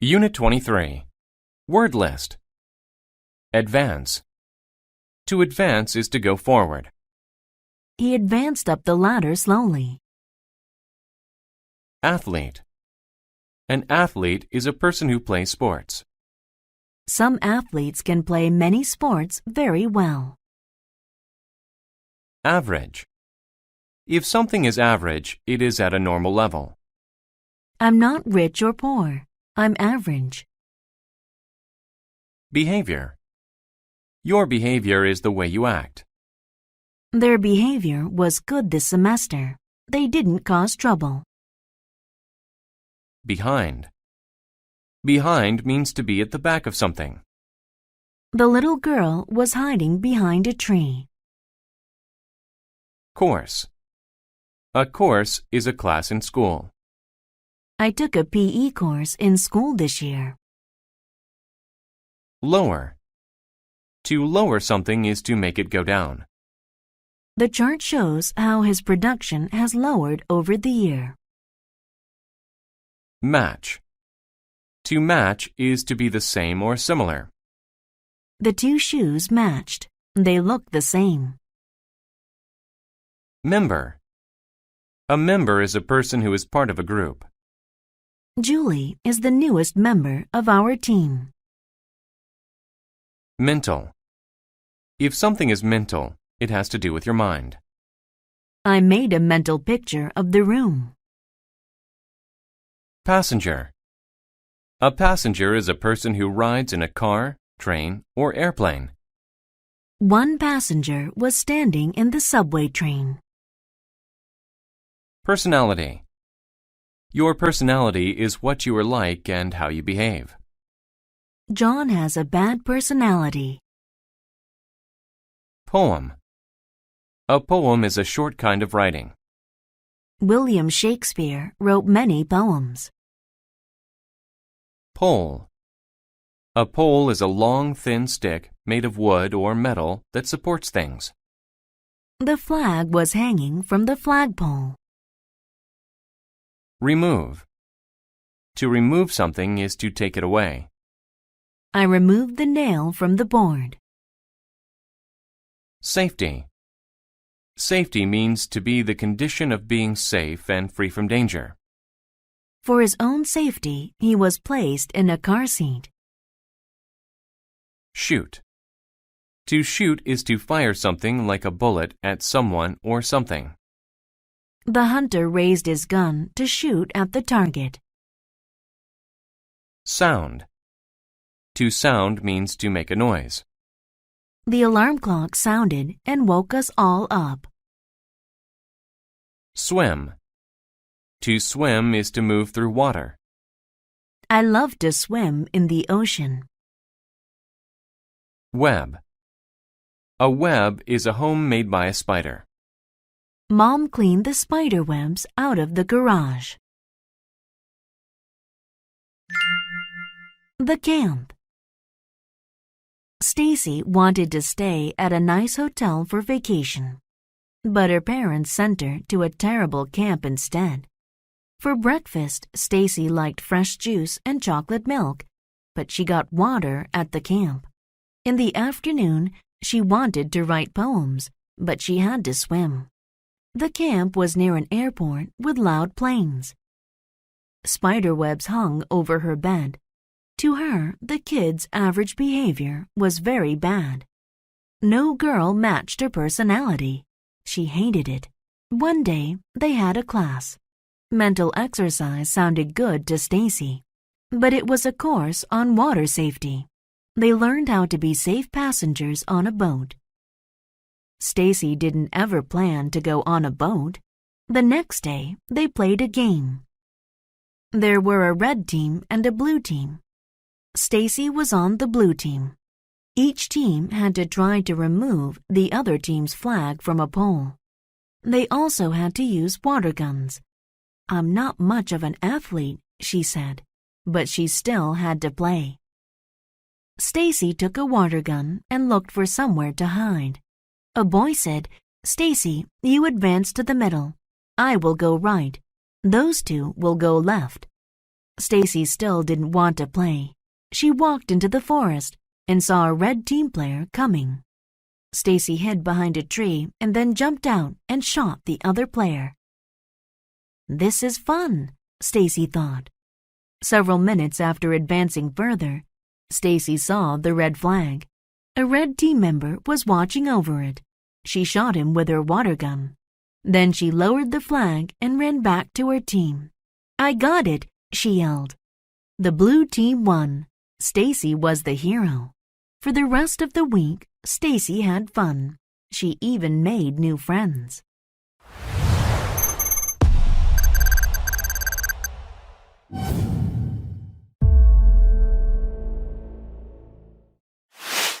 Unit 23. Word list. Advance. To advance is to go forward. He advanced up the ladder slowly. Athlete. An athlete is a person who plays sports. Some athletes can play many sports very well. Average. If something is average, it is at a normal level. I'm not rich or poor. I'm average. Behavior. Your behavior is the way you act. Their behavior was good this semester. They didn't cause trouble. Behind. Behind means to be at the back of something. The little girl was hiding behind a tree. Course. A course is a class in school. I took a PE course in school this year. Lower. To lower something is to make it go down. The chart shows how his production has lowered over the year. Match. To match is to be the same or similar. The two shoes matched. They looked the same. Member. A member is a person who is part of a group. Julie is the newest member of our team. Mental. If something is mental, it has to do with your mind. I made a mental picture of the room. Passenger. A passenger is a person who rides in a car, train, or airplane. One passenger was standing in the subway train. Personality. Your personality is what you are like and how you behave. John has a bad personality. Poem. A poem is a short kind of writing. William Shakespeare wrote many poems. Pole. A pole is a long, thin stick made of wood or metal that supports things. The flag was hanging from the flagpole. Remove. To remove something is to take it away. I removed the nail from the board. Safety. Safety means to be the condition of being safe and free from danger. For his own safety, he was placed in a car seat. Shoot. To shoot is to fire something like a bullet at someone or something. The hunter raised his gun to shoot at the target. Sound. To sound means to make a noise. The alarm clock sounded and woke us all up. Swim. To swim is to move through water. I love to swim in the ocean. Web. A web is a home made by a spider. Mom cleaned the spider webs out of the garage. The camp. Stacy wanted to stay at a nice hotel for vacation, but her parents sent her to a terrible camp instead. For breakfast, Stacy liked fresh juice and chocolate milk, but she got water at the camp. In the afternoon, she wanted to write poems, but she had to swim. The camp was near an airport with loud planes. Spiderwebs hung over her bed. To her, the kids' average behavior was very bad. No girl matched her personality. She hated it. One day, they had a class. Mental exercise sounded good to Stacy, but it was a course on water safety. They learned how to be safe passengers on a boat. Stacy didn't ever plan to go on a boat. The next day, they played a game. There were a red team and a blue team. Stacy was on the blue team. Each team had to try to remove the other team's flag from a pole. They also had to use water guns. I'm not much of an athlete, she said, but she still had to play. Stacy took a water gun and looked for somewhere to hide. A boy said, "Stacy, you advance to the middle. I will go right. Those two will go left." Stacy still didn't want to play. She walked into the forest and saw a red team player coming. Stacy hid behind a tree and then jumped out and shot the other player. This is fun, Stacy thought. Several minutes after advancing further, Stacy saw the red flag. A red team member was watching over it. She shot him with her water gun. Then she lowered the flag and ran back to her team. I got it, she yelled. The blue team won. Stacy was the hero. For the rest of the week, Stacy had fun. She even made new friends.